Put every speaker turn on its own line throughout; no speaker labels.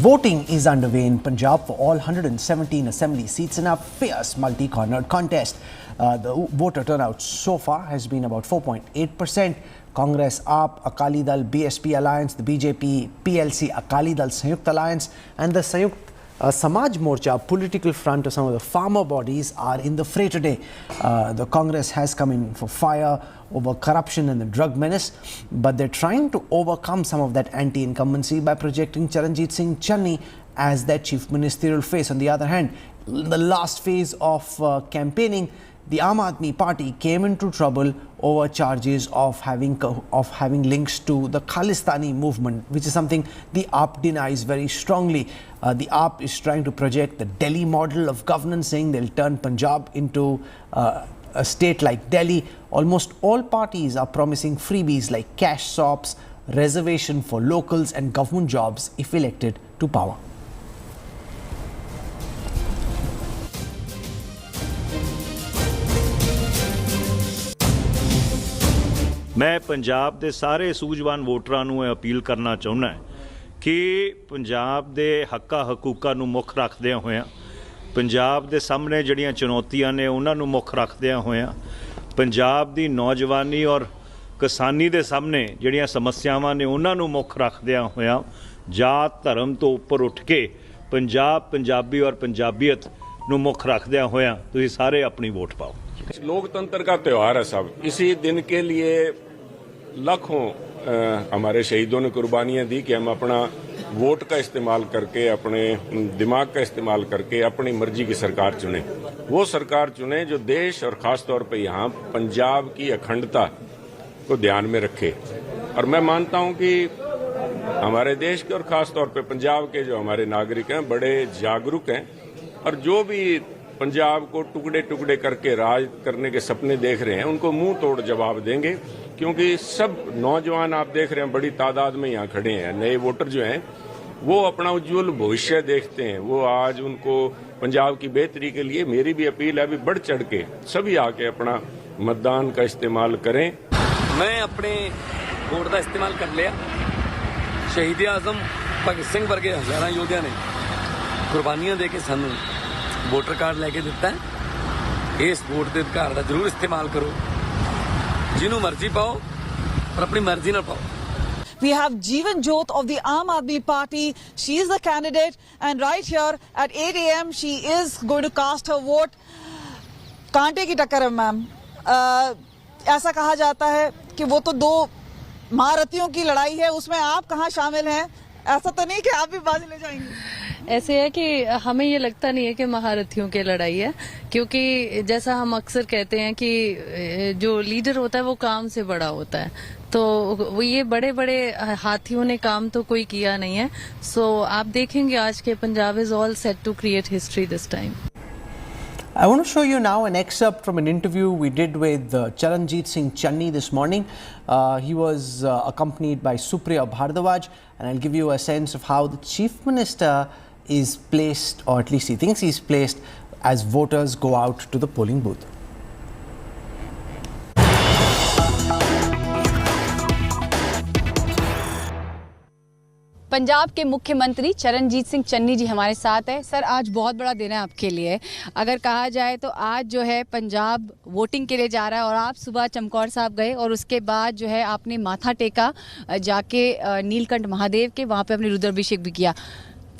Voting is underway in Punjab for all 117 assembly seats in a fierce multi-cornered contest. The voter turnout so far has been about 4.8%. Congress, Aam Akali Dal, BSP alliance, the BJP-PLC-Akali Dal Sanyukt alliance and the Sanyukt Samaj Morcha political front of some of the farmer bodies are in the fray today. The Congress has come in for fire over corruption and the drug menace, but they're trying to overcome some of that anti-incumbency by projecting Charanjit Singh Channi as their chief ministerial face. On the other hand, in the last phase of campaigning, the Aam Aadmi Party came into trouble over charges of having links to the Khalistani movement, which is something the AAP denies very strongly. The AAP is trying to project the Delhi model of governance, saying they'll turn Punjab into a state like Delhi. Almost all parties are promising freebies like cash sops, reservation for locals and government jobs if elected to power.
मैं पंजाब दे सारे सूझवान वोटरां नूं appeal करना चाहुंदा कि पंजाब दे हक्का हकूकां नूं मुख रखदिआं होइआं पंजाब दे सामने जिहड़ियां चुनौतियां ने उन्हां नूं मुख रखदिआं होइआं पंजाब दी नौजवानी और किसानी दे सामने जिहड़ियां समस्यावां ने उन्हां नूं मुख रखदिआं होइआं जात धर्म तो उपर उठ के पंजाब पंजाबी और पंजाबीयत नूं मुख रखदिआं होइआं तुसीं सारे अपनी वोट पाओ।
लोकतंत्र का त्यौहार है साहब। इसी दिन के लिए लाखों हमारे शहीदों ने कुर्बानियां दी कि हम अपना वोट का इस्तेमाल करके, अपने दिमाग का इस्तेमाल करके अपनी मर्जी की सरकार चुने। वो सरकार चुने जो देश और खास तौर पे यहाँ पंजाब की अखंडता को ध्यान में रखे। और मैं मानता हूँ कि हमारे देश के और खास तौर पे पंजाब के जो हमारे नागरिक हैं बड़े जागरूक हैं और जो भी पंजाब को टुकड़े टुकड़े करके राज करने के सपने देख रहे हैं उनको मुंह तोड़ जवाब देंगे, क्योंकि सब नौजवान आप देख रहे हैं बड़ी तादाद में यहाँ खड़े हैं। नए वोटर जो हैं वो अपना उज्जवल भविष्य देखते हैं। वो आज उनको पंजाब की बेहतरी के लिए मेरी भी अपील है, अभी बढ़ चढ़ के सभी आके अपना मतदान का इस्तेमाल करें।
मैं अपने वोट का इस्तेमाल कर लिया। शहीद आजम भगत सिंह वर्गे हजारों योद्धा ने कुर्बानियां दे के सानू वोटर कार्ड लेके दिता है। इस वोट के अधिकार का जरूर इस्तेमाल करो, जिन्हों मर्जी पाओ और अपनी मर्जी ना पाओ।
We have Jeevan Jyot of the Aam Aadmi Party. She is the candidate and right here at 8 a.m. she is going to cast her vote. कांटे की टक्कर है मैम। ऐसा कहा जाता है कि वो तो दो महारथियों की लड़ाई है, उसमें आप कहाँ शामिल हैं? ऐसा तो नहीं कि आप भी बाजी ले जाएंगे?
ऐसे है कि हमें ये लगता नहीं है कि महारथियों की लड़ाई है, क्योंकि जैसा हम अक्सर कहते हैं कि जो लीडर होता है वो काम से बड़ा होता है, तो वो ये बड़े बड़े हाथियों ने काम तो कोई किया नहीं है। सो आप देखेंगे आज के Punjab is all set to create history this time.
I want to show you now an excerpt from an interview we did with Charanjit Singh Channi this morning. He was accompanied by Supriya Bhardwaj, and I'll give you a sense of how the Chief Minister is placed, or at least he thinks he's placed, as voters go out to the polling booth.
Punjab के मुख्यमंत्री चरणजीत सिंह चन्नी जी हमारे साथ है। Sir, आज बहुत बड़ा दिन है आपके लिए। अगर कहा जाए तो आज जो है पंजाब वोटिंग के लिए जा रहा है और आप सुबह चमकौर साहब गए और उसके बाद जो है आपने माथा टेका जाके नीलकंठ महादेव के, वहाँ पे अपने रुद्राभिषेक भी किया।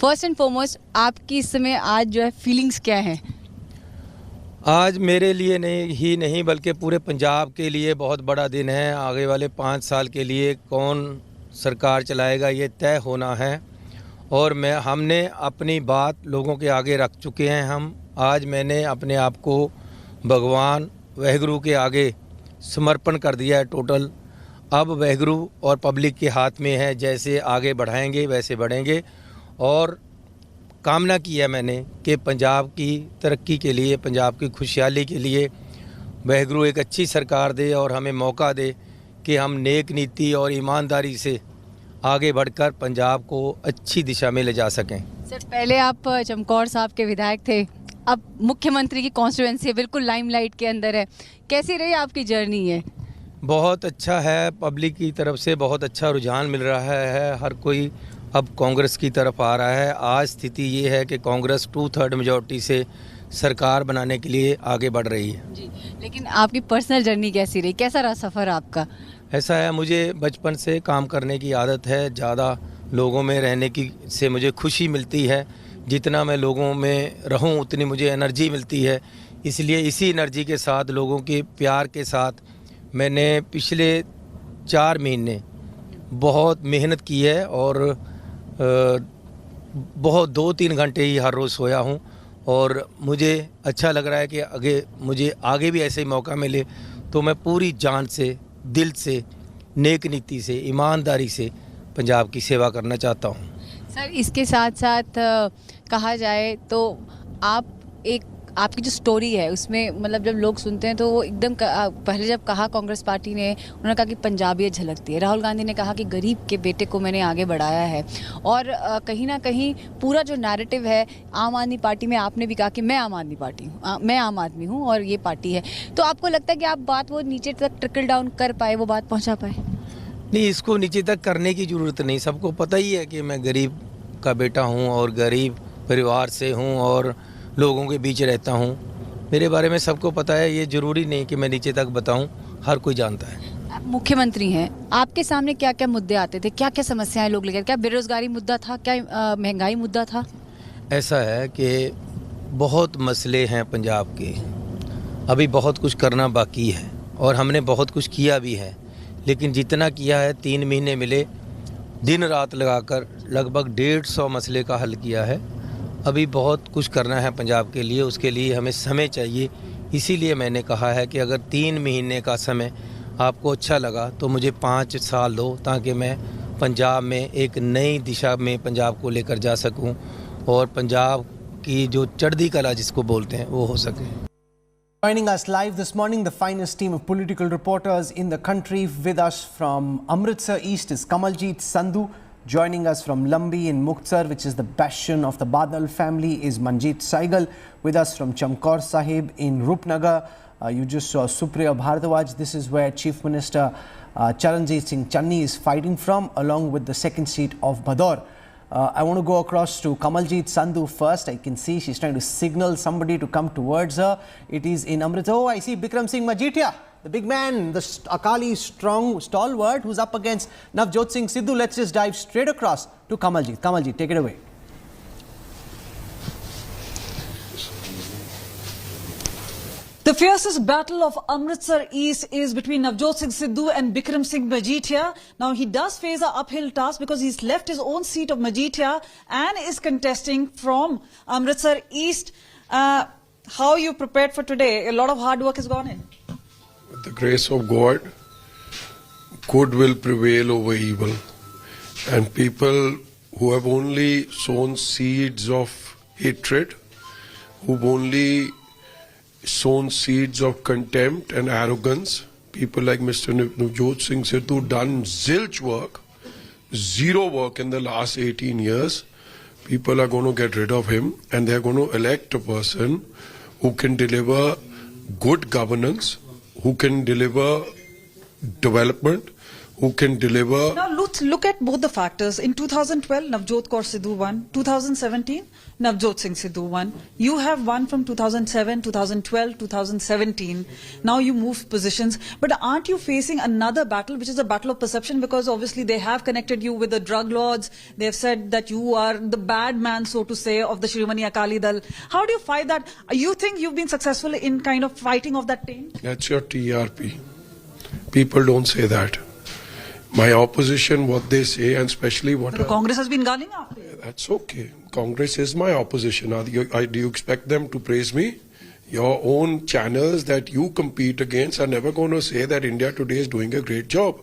फर्स्ट एंड फॉरमोस्ट आपकी इस समय आज जो है फीलिंग्स क्या हैं?
आज मेरे लिए नहीं बल्कि पूरे पंजाब के लिए बहुत बड़ा दिन है। आगे वाले 5 साल के लिए कौन सरकार चलाएगा ये तय होना है और हमने अपनी बात लोगों के आगे रख चुके हैं। आज मैंने अपने आप को भगवान वाहिगुरु के आगे समर्पण कर दिया है टोटल। अब वाहिगुरु और पब्लिक के हाथ में है, जैसे आगे बढ़ाएंगे वैसे बढ़ेंगे। और कामना की है मैंने कि पंजाब की तरक्की के लिए, पंजाब की खुशहाली के लिए वाहिगुरु एक अच्छी सरकार दे और हमें मौका दे कि हम नेक नीति और ईमानदारी से आगे बढ़कर पंजाब को अच्छी दिशा में ले जा सकें।
सर, पहले आप चमकौर साहब के विधायक थे, अब मुख्यमंत्री की कॉन्स्टिट्यूएंसी बिल्कुल लाइमलाइट के अंदर है। कैसी रही आपकी जर्नी है?
बहुत अच्छा है, पब्लिक की तरफ से बहुत अच्छा रुझान मिल रहा है। हर कोई अब कांग्रेस की तरफ आ रहा है। आज स्थिति ये है कि कांग्रेस 2/3 मेजॉरिटी से सरकार बनाने के लिए आगे बढ़ रही है
जी। लेकिन आपकी पर्सनल जर्नी कैसी रही, कैसा रहा सफ़र आपका?
ऐसा है, मुझे बचपन से काम करने की आदत है, ज़्यादा लोगों में रहने की से मुझे खुशी मिलती है। जितना मैं लोगों में रहूं उतनी मुझे एनर्जी मिलती है। इसलिए इसी एनर्जी के साथ, लोगों के प्यार के साथ मैंने पिछले 4 महीने बहुत मेहनत की है और बहुत 2-3 घंटे ही हर रोज़ सोया हूं। और मुझे अच्छा लग रहा है कि मुझे आगे भी ऐसे ही मौका मिले तो मैं पूरी जान से, दिल से, नेक नीति से, ईमानदारी से पंजाब की सेवा करना चाहता हूं।
सर, इसके साथ साथ कहा जाए तो आपकी जो स्टोरी है उसमें मतलब जब लोग सुनते हैं तो वो एकदम पहले जब कहा कांग्रेस पार्टी ने, उन्होंने कहा कि पंजाबियत झलकती है। राहुल गांधी ने कहा कि गरीब के बेटे को मैंने आगे बढ़ाया है। और कहीं ना कहीं पूरा जो नैरेटिव है आम आदमी पार्टी में, आपने भी कहा कि मैं आम आदमी पार्टी हूँ, मैं आम आदमी हूँ और ये पार्टी है। तो आपको लगता है कि आप बात वो नीचे तक ट्रिकल डाउन कर पाए, वो बात पहुँचा पाए?
नहीं, इसको नीचे तक करने की ज़रूरत नहीं। सबको पता ही है कि मैं गरीब का बेटा हूँ और गरीब परिवार से हूँ और लोगों के बीच रहता हूँ। मेरे बारे में सबको पता है, ये ज़रूरी नहीं कि मैं नीचे तक बताऊँ, हर कोई जानता है।
आप मुख्यमंत्री हैं, आपके सामने क्या क्या मुद्दे आते थे, क्या क्या समस्याएं लोग लेकर? क्या बेरोजगारी मुद्दा था, क्या महंगाई मुद्दा था?
ऐसा है कि बहुत मसले हैं पंजाब के, अभी बहुत कुछ करना बाकी है और हमने बहुत कुछ किया भी है। लेकिन जितना किया है, 3 महीने मिले, दिन रात लगाकर लगभग 150 मसले का हल किया है। अभी बहुत कुछ करना है पंजाब के लिए, उसके लिए हमें समय चाहिए। इसीलिए मैंने कहा है कि अगर 3 महीने का समय आपको अच्छा लगा तो मुझे 5 साल दो, ताकि मैं पंजाब में एक नई दिशा में पंजाब को लेकर जा सकूं और पंजाब की जो चढ़ती कला जिसको बोलते हैं वो हो सके।
Joining us live this morning, the finest team of political reporters in the country. With us from Amritsar East is Kamaljeet Sandhu. Joining us from Lambi in Muktsar, which is the bastion of the Badal family, is Manjeet Saigal. With us from Chamkaur Sahib in Rupnagar, you just saw Supriya Bharadwaj. This is where Chief Minister Charanjit Singh Channi is fighting from, along with the second seat of Bhador. I want to go across to Kamaljeet Sandhu first. I can see she's trying to signal somebody to come towards her. It is in Amritsar. Oh, I see Bikram Singh Majithia, the big man, the Akali stalwart who's up against Navjot Singh Sidhu. Let's just dive straight across to Kamaljeet. Kamaljeet, take it away.
The fiercest battle of Amritsar East is between Navjot Singh Sidhu and Bikram Singh Majithia. Now, he does face an uphill task because he's left his own seat of Majithia and is contesting from Amritsar East. How are you prepared for today? A lot of hard work has gone in.
With the grace of God, good will prevail over evil. And people who have only sown seeds of hatred, who've only sown seeds of contempt and arrogance, people like Mr. Navjot Singh Sidhu done zilch work, zero work in the last 18 years. People are going to get rid of him and they're going to elect a person who can deliver good governance, who can deliver development, who can deliver...
Now, let's look at both the factors. In 2012, Navjot Kaur Sidhu won. 2017, Navjot Singh Sidhu won. You have won from 2007, 2012, 2017. Now you move positions. But aren't you facing another battle, which is a battle of perception? Because obviously they have connected you with the drug lords. They have said that you are the bad man, so to say, of the Shiromani Akali Dal. How do you fight that? You think you've been successful in kind of fighting off that pain?
That's your TRP. People don't say that. My opposition, what they say, and especially what...
But Congress has been gunning after you.
That's okay. Congress is my opposition. Do you expect them to praise me? Your own channels that you compete against are never going to say that India today is doing a great job.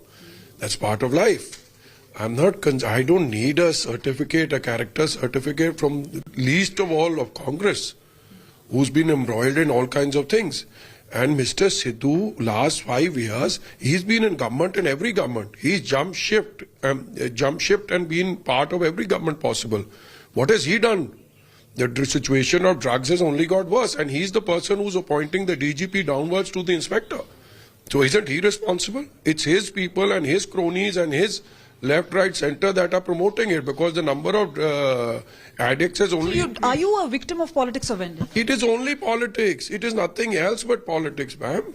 That's part of life. I don't need a certificate, a character certificate from least of all of Congress, who's been embroiled in all kinds of things. And Mr. Sidhu, last 5 years, he's been in government, in every government. He's jump shipped and been part of every government possible. What has he done? The situation of drugs has only got worse, and he's the person who's appointing the DGP downwards to the inspector. So isn't he responsible? It's his people and his cronies and his left, right, center that are promoting it, because the number of addicts is only...
Are you a victim of politics of India?
It is only politics. It is nothing else but politics, ma'am.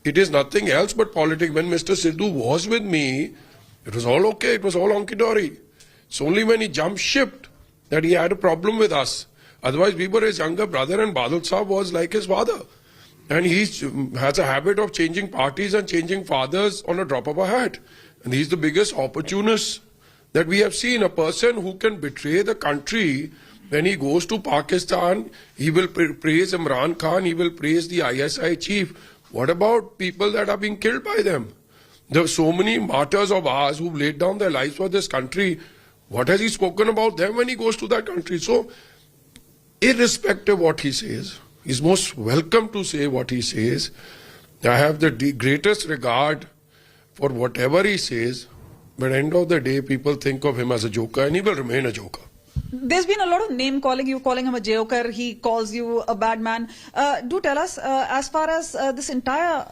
It is nothing else but politics. When Mr. Sidhu was with me, it was all okay. It was all honky-dory. It's only when he jumped ship that he had a problem with us. Otherwise, we were his younger brother, and Badal Sahab was like his father. And he has a habit of changing parties and changing fathers on a drop of a hat. And he's the biggest opportunist that we have seen. A person who can betray the country. When he goes to Pakistan, he will praise Imran Khan, he will praise the ISI chief. What about people that are being killed by them? There are so many martyrs of ours who laid down their lives for this country. What has he spoken about them when he goes to that country? So, irrespective of what he says, he's most welcome to say what he says. I have the greatest regard for whatever he says, but at the end of the day, people think of him as a joker, and he will remain a joker.
There's been a lot of name calling. You calling him a joker, he calls you a bad man. Do tell us, as far as this entire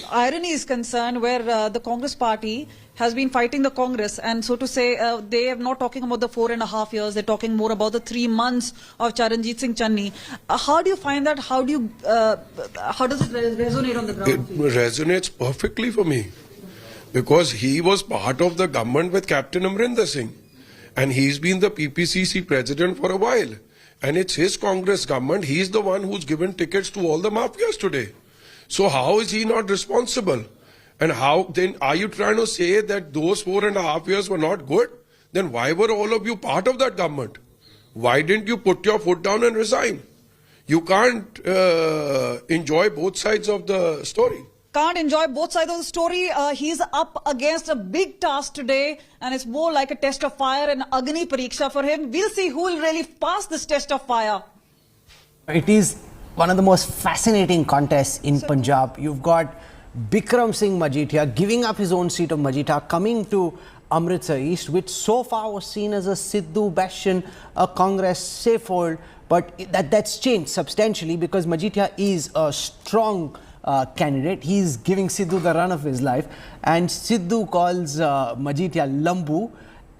irony is concerned, where the Congress party has been fighting the Congress, and so to say, they are not talking about the 4.5 years, they're talking more about the 3 months of Charanjit Singh Channi. How do you find that? How does it resonate on the ground?
It resonates perfectly for me, because he was part of the government with Captain Amarinder Singh. And he's been the PPCC president for a while. And it's his Congress government. He's the one who's given tickets to all the mafias today. So how is he not responsible? And how then are you trying to say that those 4.5 years were not good? Then why were all of you part of that government? Why didn't you put your foot down and resign? You can't enjoy both sides of the story.
Can't enjoy both sides of the story. He's up against a big task today, and it's more like a test of fire, and Agni Pariksha for him. We'll see who will really pass this test of fire.
It is one of the most fascinating contests in Punjab. You've got Bikram Singh Majithia giving up his own seat of Majithia, coming to Amritsar East, which so far was seen as a Sidhu bastion, a Congress safe hold. But that's changed substantially, because Majithia is a strong candidate. He's giving Sidhu the run of his life, and Sidhu calls Majithia Lambu,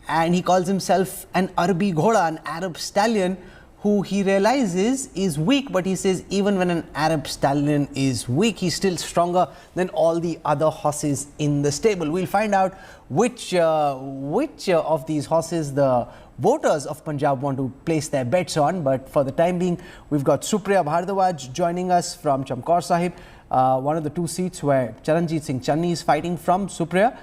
and he calls himself an Arabi Ghoda, an Arab stallion, who he realizes is weak, but he says even when an Arab stallion is weak, he's still stronger than all the other horses in the stable. We'll find out which of these horses the voters of Punjab want to place their bets on. But for the time being, we've got Supriya Bhardwaj joining us from Chamkaur Sahib, one of the 2 seats where Charanjit Singh Channi is fighting from. Supriya,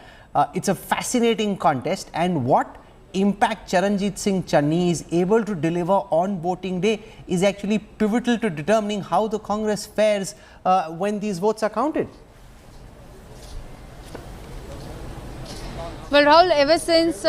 it's a fascinating contest, and what impact Charanjit Singh Channi is able to deliver on voting day is actually pivotal to determining how the Congress fares when these votes are counted.
Well, Rahul, ever since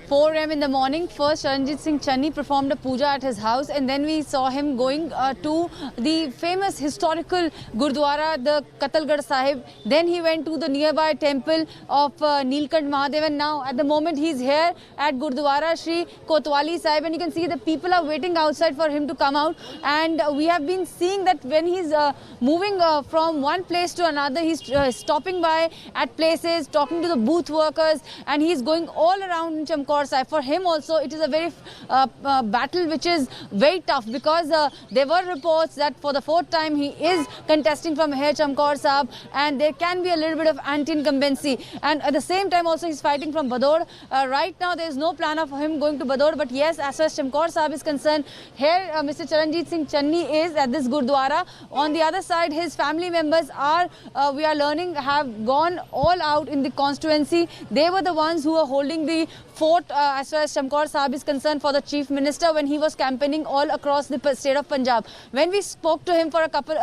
4 a.m. in the morning, first Charanjit Singh Channi performed a puja at his house, and then we saw him going to the famous historical Gurdwara, the Katalgarh Sahib. Then he went to the nearby temple of Neelkant Mahadev, and now at the moment he's here at Gurdwara Shri Kotwali Sahib, and you can see the people are waiting outside for him to come out. And we have been seeing that when he's moving from one place to another, he's stopping by at places, talking to the booth workers, and he's going all around in Chamkaur Sahib. For him also, it is a very battle which is very tough, because there were reports that for the 4th time he is contesting from here, Chamkaur Sahib, and there can be a little bit of anti-incumbency. And at the same time also he's fighting from Badod. Right now there is no plan of him going to Badod, but yes, as far as Chamkaur Sahib is concerned, here Mr. Charanjit Singh Channi is at this Gurdwara. On the other side, his family members are, we are learning, have gone all out in the constituency. They were the ones who were holding the fort as far as Chamkaur Sahib is concerned for the Chief Minister when he was campaigning all across the state of Punjab. When we spoke to him for a couple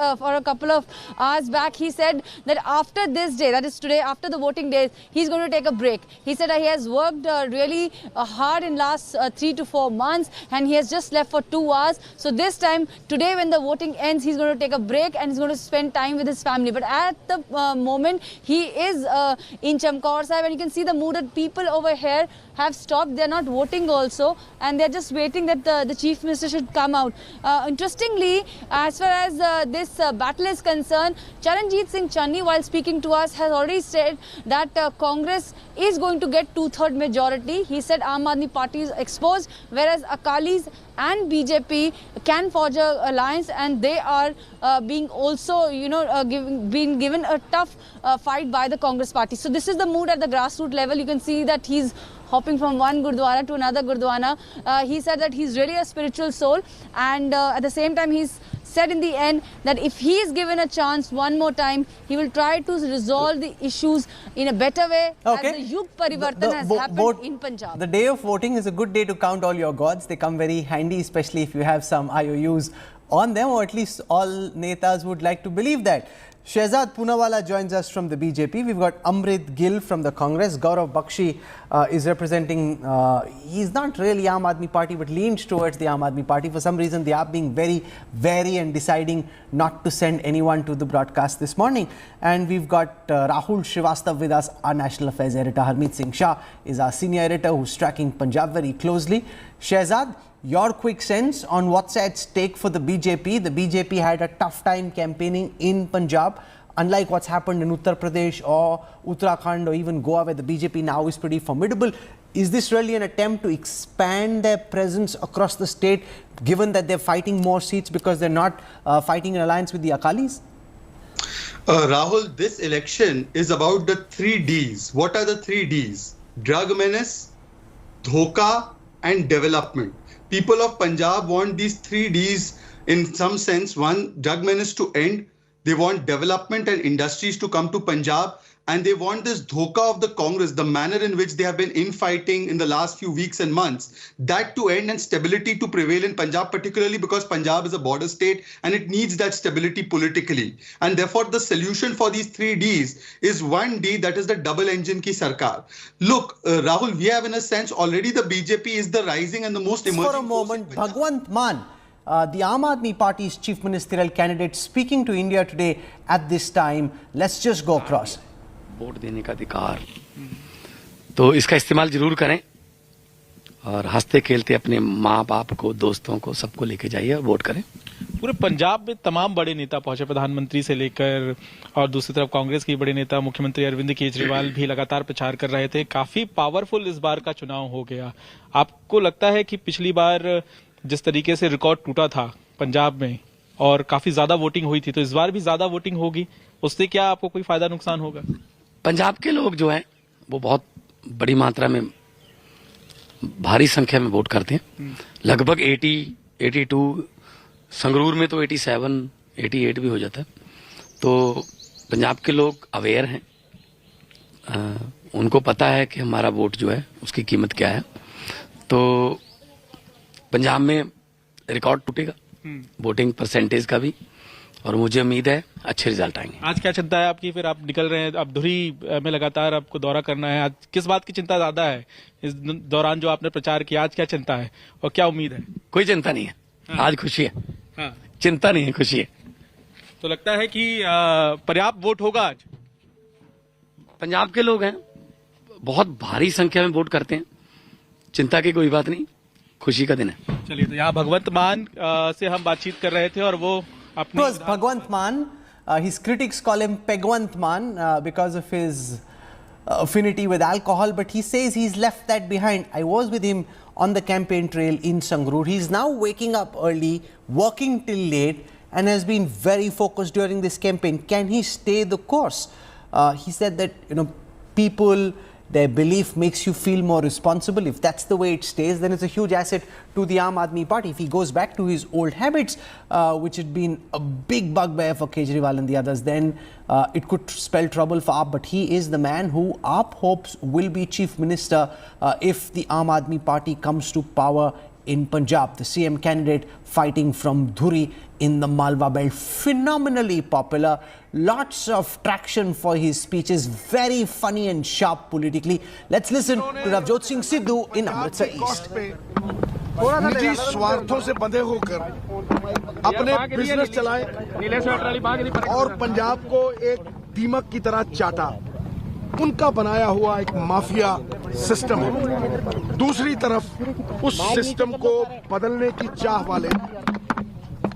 of hours back, he said that after this day, that is today, after the voting days, he's going to take a break. He said he has worked really hard in last 3 to 4 months, and he has just left for 2 hours. So this time, today when the voting ends, he's going to take a break and he's going to spend time with his family. But at the moment, he is in Chamkaur Sahib, and you can see the mood that people over here have stopped stopped. They're not voting also, and they're just waiting that the Chief Minister should come out. Interestingly, as far as this battle is concerned, Charanjit Singh Channi, while speaking to us, has already said that Congress is going to get 2/3 majority. He said Aam Aadmi Party is exposed, whereas Akalis and BJP can forge an alliance, and they are being also, being given a tough fight by the Congress party. So this is the mood at the grassroots level. You can see that he's hopping from one Gurdwara to another Gurdwara. He said that he's really a spiritual soul, and at the same time he's said in the end that if he is given a chance one more time, he will try to resolve the issues in a better way.
Okay.
As the Yug Parivartan has happened in Punjab.
The day of voting is a good day to count all your gods. They come very handy, especially if you have some IOUs on them, or at least all netas would like to believe that. Shehzad Poonawala joins us from the BJP. We've got Amrit Gill from the Congress. Gaurav Bakshi is representing, he's not really Aam Aadmi Party, but leans towards the Aam Aadmi Party. For some reason, they are being very wary and deciding not to send anyone to the broadcast this morning. And we've got Rahul Srivastav with us, our National Affairs editor. Harmeet Singh Shah is our senior editor who's tracking Punjab very closely. Shehzad, your quick sense on what's at stake for the BJP. The BJP had a tough time campaigning in Punjab, unlike what's happened in Uttar Pradesh or Uttarakhand or even Goa, where the BJP now is pretty formidable. Is this really an attempt to expand their presence across the state, given that they're fighting more seats because they're not fighting an alliance with the Akalis?
Rahul, this election is about the 3 Ds. What are the 3 Ds? Drug menace, dhoka, and development. People of Punjab want these 3 Ds in some sense. One, drug menace to end. They want development and industries to come to Punjab. And they want this dhoka of the Congress, the manner in which they have been infighting in the last few weeks and months, that to end and stability to prevail in Punjab, particularly because Punjab is a border state and it needs that stability politically. And therefore, the solution for these 3 Ds is 1 D, that is the double engine ki sarkar. Look, Rahul, we have in a sense already the BJP is the rising and the most emerging.
For a moment, Bhagwant Mann, the Aam Aadmi Party's chief ministerial candidate, speaking to India today at this time. Let's just go across.
Vote देने का अधिकार, तो इसका इस्तेमाल जरूर करें और हंसते खेलते अपने माँ बाप को, दोस्तों को, सबको लेके जाइए और वोट करें।
पूरे पंजाब में तमाम बड़े नेता पहुंचे, प्रधानमंत्री से लेकर, और दूसरी तरफ कांग्रेस के बड़े नेता मुख्यमंत्री अरविंद केजरीवाल भी लगातार प्रचार कर रहे थे। काफी पावरफुल इस बार का चुनाव हो गया। आपको लगता है कि पिछली बार जिस तरीके से रिकॉर्ड टूटा था पंजाब में और काफी ज्यादा वोटिंग हुई थी, तो इस बार भी ज्यादा वोटिंग होगी, उससे क्या आपको कोई फायदा नुकसान होगा?
पंजाब के लोग जो हैं वो बहुत बड़ी मात्रा में, भारी संख्या में वोट करते हैं। लगभग 82, संगरूर में तो 87, 88 भी हो जाता है। तो पंजाब के लोग अवेयर हैं, उनको पता है कि हमारा वोट जो है उसकी कीमत क्या है। तो पंजाब में रिकॉर्ड टूटेगा वोटिंग परसेंटेज का भी, और मुझे उम्मीद है अच्छे रिजल्ट आएंगे। आज क्या चिंता है आपकी? फिर आप निकल रहे हैं, अब धुरी में लगातार आपको दौरा करना है, आज किस बात की चिंता ज्यादा है इस दौरान जो आपने प्रचार किया? आज क्या चिंता है और क्या उम्मीद है? कोई चिंता नहीं है। हाँ। आज खुशी है। हाँ। चिंता नहीं है, खुशी है।
तो लगता है कि पर्याप्त वोट होगा आज?
पंजाब के लोग हैं, बहुत भारी संख्या में वोट करते हैं, चिंता की कोई बात नहीं, खुशी का दिन है।
चलिए, तो यहाँ भगवंत मान से हम बातचीत कर रहे थे और वो
It was Bhagwant Mann. His critics call him Pegwant Mann because of his affinity with alcohol, but he says he's left that behind. I was with him on the campaign trail in Sangrur. He's now waking up early, working till late, and has been very focused during this campaign. Can he stay the course? He said that, people, their belief makes you feel more responsible. If that's the way it stays, then it's a huge asset to the Aam Aadmi Party. If he goes back to his old habits, which had been a big bugbear for Kejriwal and the others, then it could spell trouble for AAP. But he is the man who AAP hopes will be Chief Minister if the Aam Aadmi Party comes to power in Punjab. The CM candidate fighting from Dhuri in the Malwa belt. Phenomenally popular. Lots of traction for his speeches. Very funny and sharp politically. Let's listen to Navjot Singh Sidhu in Amritsar East.
निजी स्वार्थों से बंधे होकर अपने business चलाए और पंजाब को एक दीमक की तरह चाटा। उनका बनाया हुआ एक माफिया सिस्टम है। दूसरी तरफ उस सिस्टम को बदलने की चाह वाले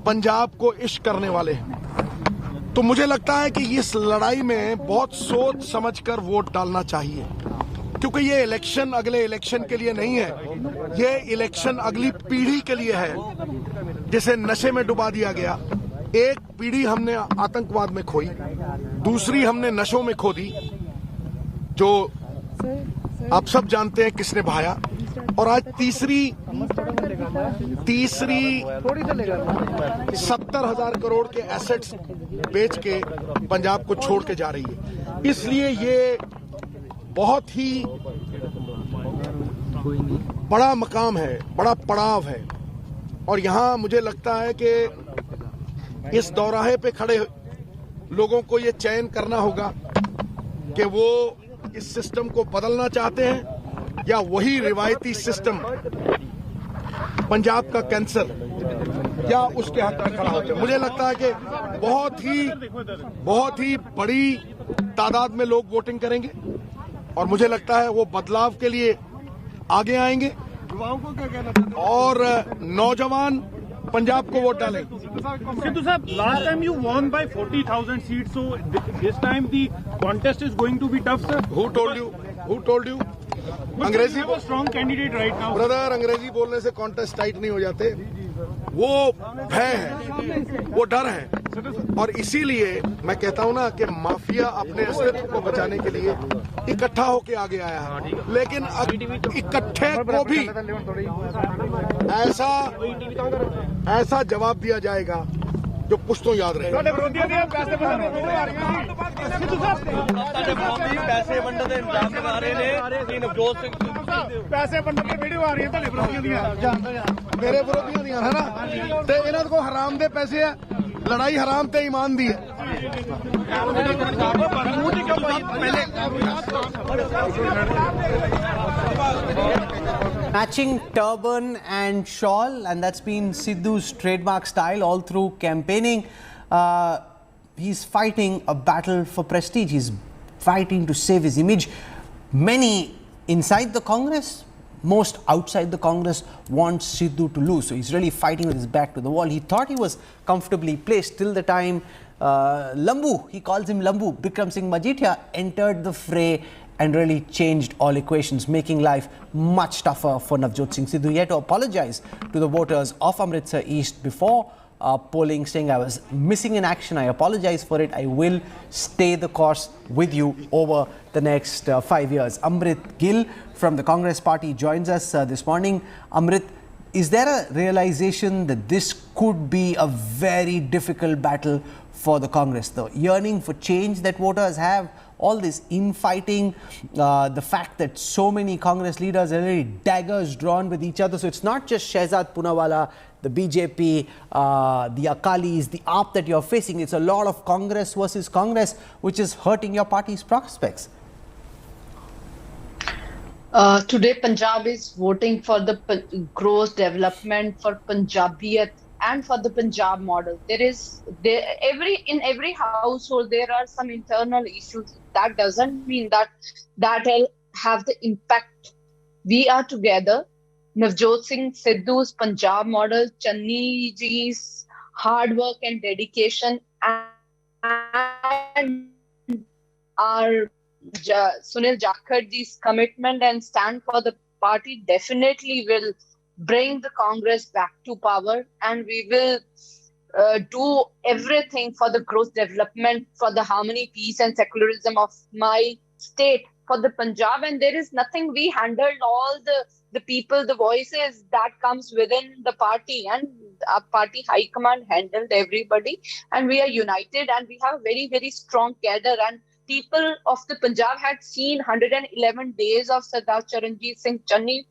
पंजाब को इश्क करने वाले हैं। तो मुझे लगता है कि इस लड़ाई में बहुत सोच समझकर वोट डालना चाहिए, क्योंकि ये इलेक्शन अगले इलेक्शन के लिए नहीं है, ये इलेक्शन अगली पीढ़ी के लिए है जिसे नशे में डुबा दिया गया। एक पीढ़ी हमने आतंकवाद में खोई, दूसरी हमने नशों में खो दी, जो आप सब जानते हैं किसने भाया, और आज तीसरी 70,000 करोड़ के एसेट्स बेच के पंजाब को छोड़ के जा रही है। इसलिए ये बहुत ही बड़ा मकाम है, बड़ा पड़ाव है, और यहां मुझे लगता है कि इस दौराहे पे खड़े लोगों को ये चयन करना होगा कि वो इस सिस्टम को बदलना चाहते हैं या वही रिवायती सिस्टम पंजाब का कैंसर या उसके हक में खड़ा होते हैं। मुझे लगता है कि बहुत ही बड़ी तादाद में लोग वोटिंग करेंगे और मुझे लगता है वो बदलाव के लिए आगे आएंगे। युवाओं को क्या कहना चाहते हैं? और नौजवान पंजाब को वोट डालें।
Sidhu sir, last time you won by 40,000 seats, so this time the contest is going to be tough, sir.
Who told you? Who told you?
अंग्रेजी वो strong candidate right now.
Brother, अंग्रेजी बोलने से contest tight नहीं हो जाते, वो भय है, वो डर है, और इसीलिए मैं कहता हूं ना कि माफिया अपने अस्तित्व को बचाने के लिए इकट्ठा होके आगे आया है, लेकिन इकट्ठे को भी ऐसा जवाब दिया जाएगा जो पुश्तों याद रहे। मेरे विरोधियों दी है ना, ते इन्हां को हराम दे पैसे है, लड़ाई हराम ते ईमान दी है।
Matching turban and shawl, and that's been Sidhu's trademark style all through campaigning. He's fighting a battle for prestige. He's fighting to save his image. Many inside the Congress, most outside the Congress, want Sidhu to lose. So he's really fighting with his back to the wall. He thought he was comfortably placed till the time Lambu, he calls him Lambu, Bikram Singh Majithia, entered the fray and really changed all equations, making life much tougher for Navjot Singh Sidhu. He had to apologize to the voters of Amritsar East before polling, saying, I was missing in action, I apologize for it, I will stay the course with you over the next 5 years. Amrit Gill from the Congress party joins us this morning. Amrit, is there a realization that this could be a very difficult battle for the Congress? The yearning for change that voters have, all this infighting, the fact that so many Congress leaders are really daggers drawn with each other. So it's not just Shehzad Poonawala, the BJP, the Akalis, the AAP that you're facing. It's a lot of Congress versus Congress, which is hurting your party's prospects.
Today, Punjab is voting for the gross development, for Punjabiyat, and for the Punjab model. In every household there are some internal issues. That doesn't mean that will have the impact. We are together. Navjot Singh Sidhu's Punjab model, Channi ji's hard work and dedication, and our Sunil Jakhar ji's commitment and stand for the party definitely will bring the Congress back to power, and we will do everything for the growth development, for the harmony, peace and secularism of my state, for the Punjab. And there is nothing, we handled all the people, the voices that comes within the party, and our party high command handled everybody, and we are united, and we have a very, very strong cadre. And people of the Punjab had seen 111 days of Sardar Charanjit Singh Channi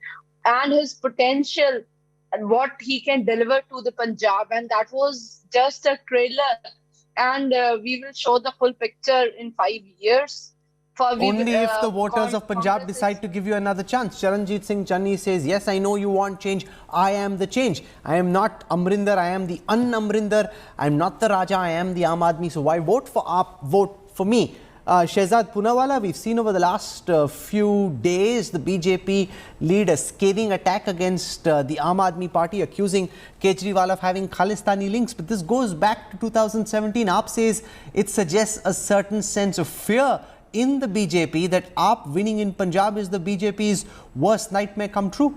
and his potential and what he can deliver to the Punjab, and that was just a trailer, and we will show the full picture in 5 years.
Only if the voters of Punjab decide to give you another chance. Charanjit Singh Channi says, yes, I know you want change, I am the change. I am not Amarinder, I am the un-Amarinder. I am not the Raja, I am the Aam Aadmi. So why vote for AAP, vote for me. Shehzad Poonawalla, we've seen over the last few days the BJP lead a scathing attack against the Aam Aadmi Party, accusing Kejriwal of having Khalistani links. But this goes back to 2017. AAP says it suggests a certain sense of fear in the BJP that AAP winning in Punjab is the BJP's worst nightmare come true.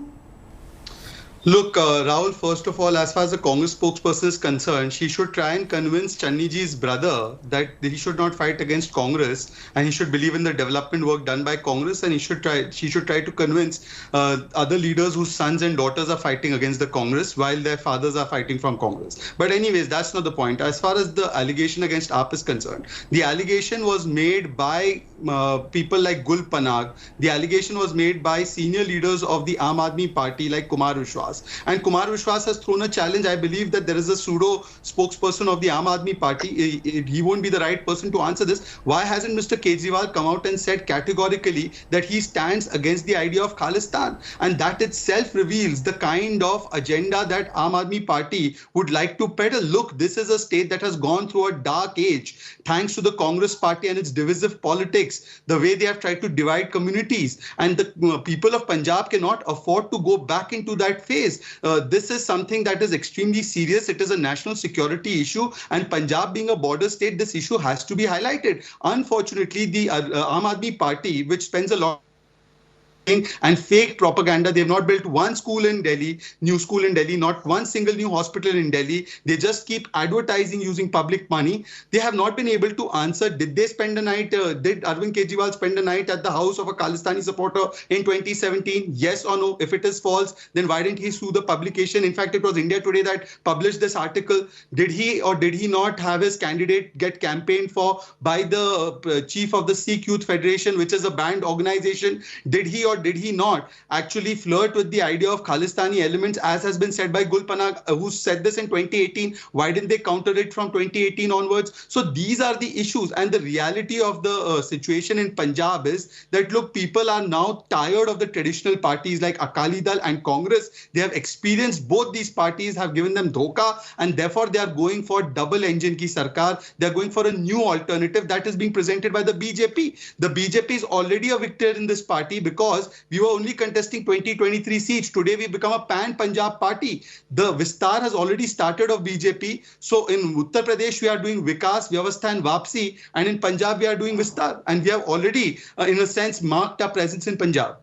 Look, Rahul, first of all, as far as the Congress spokesperson is concerned, she should try and convince Channi ji's brother that he should not fight against Congress and he should believe in the development work done by Congress, and she should try to convince other leaders whose sons and daughters are fighting against the Congress while their fathers are fighting from Congress. But anyways, that's not the point. As far as the allegation against AAP is concerned, the allegation was made by people like Gul Panag. The allegation was made by senior leaders of the Aam Aadmi Party like Kumar Vishwas. And Kumar Vishwas has thrown a challenge. I believe that there is a pseudo spokesperson of the Aam Aadmi Party. He won't be the right person to answer this. Why hasn't Mr. Kejriwal come out and said categorically that he stands against the idea of Khalistan? And that itself reveals the kind of agenda that Aam Aadmi Party would like to peddle. Look, this is a state that has gone through a dark age thanks to the Congress Party and its divisive politics, the way they have tried to divide communities. And the people of Punjab cannot afford to go back into that phase. This is something that is extremely serious. It is a national security issue, and Punjab being a border state, this issue has to be highlighted. Unfortunately, the Aam Aadmi Party, which spends a lot and fake propaganda. They have not built one school in Delhi, new school in Delhi, not one single new hospital in Delhi. They just keep advertising using public money. They have not been able to answer, did they spend a night, did Arvind Kejriwal spend a night at the house of a Khalistani supporter in 2017? Yes or no? If it is false, then why didn't he sue the publication? In fact, it was India Today that published this article. Did he or did he not have his candidate get campaigned for by the chief of the Sikh Youth Federation, which is a banned organization? Did he or did he not actually flirt with the idea of Khalistani elements, as has been said by Gul Panag, who said this in 2018? Why didn't they counter it from 2018 onwards? So these are the issues, and the reality of the situation in Punjab is that, look, people are now tired of the traditional parties like Akali Dal and Congress. They have experienced both these parties have given them dhoka, and therefore they are going for double engine ki sarkar. They are going for a new alternative that is being presented by the BJP. The BJP is already a victor in this party because we were only contesting 20-23 seats. Today we become a pan-Punjab party. The Vistar has already started of BJP. So in Uttar Pradesh we are doing Vikas, Vyavastha and Vapsi, and in Punjab we are doing Vistar. And we have already, in a sense, marked our presence in Punjab.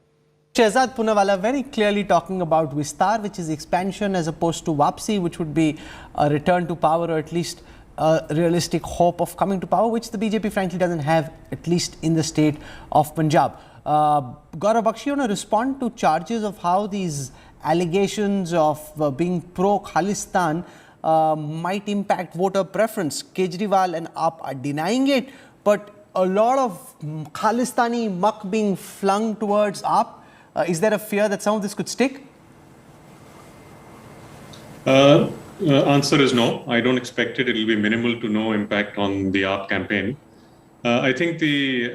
Shehzad Poonawalla very clearly talking about Vistar, which is expansion, as opposed to Vapsi, which would be a return to power, or at least a realistic hope of coming to power, which the BJP frankly doesn't have, at least in the state of Punjab. Gaurav Bakshi, you want to respond to charges of how these allegations of being pro-Khalistan might impact voter preference? Kejriwal and AAP are denying it, but a lot of Khalistani muck being flung towards AAP. Is there a fear that some of this could stick?
Answer is no. I don't expect it. It will be minimal to no impact on the AAP campaign. I think the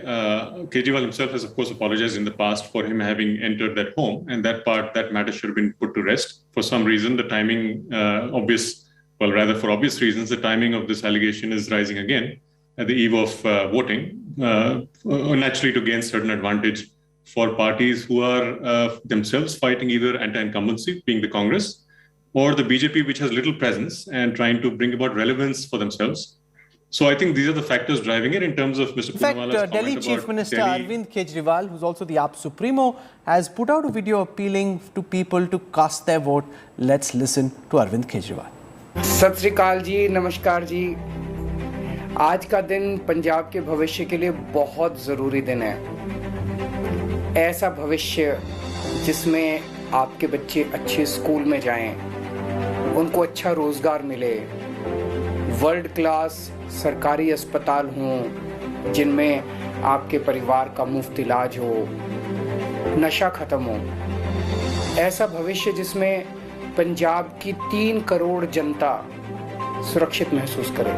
Kejriwal himself has, of course, apologized in the past for him having entered that home, and that matter should have been put to rest. For some reason, the timing, for obvious reasons, the timing of this allegation is rising again at the eve of voting, naturally to gain certain advantage for parties who are themselves fighting either anti-incumbency, being the Congress, or the BJP, which has little presence and trying to bring about relevance for themselves. So I think these are the factors driving it in terms of Mr. Poonawala's comment
Delhi Chief Minister Arvind Kejriwal, who's also the AAP Supremo, has put out a video appealing to people to cast their vote. Let's listen to Arvind Kejriwal.
सत श्री अकाल जी, नमस्कार जी। आज का दिन पंजाब के भविष्य के लिए बहुत ज़रूरी दिन है। ऐसा भविष्य जिसमें आपके बच्चे अच्छे स्कूल में जाएं, उनको अच्छा रोज़गार मिले, वर्ल्ड क्लास सरकारी अस्पताल हों जिनमें आपके परिवार का मुफ्त इलाज हो, नशा खत्म हो। ऐसा भविष्य जिसमें पंजाब की 3 करोड़ जनता सुरक्षित महसूस करे।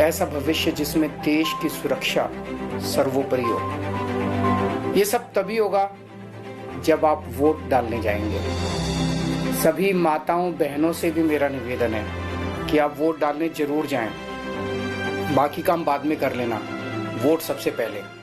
ऐसा भविष्य जिसमें देश की सुरक्षा सर्वोपरि हो। ये सब तभी होगा जब आप वोट डालने जाएंगे। सभी माताओं बहनों से भी मेरा निवेदन है कि आप वोट डालने जरूर जाएं। बाकी काम बाद में कर लेना। वोट सबसे पहले।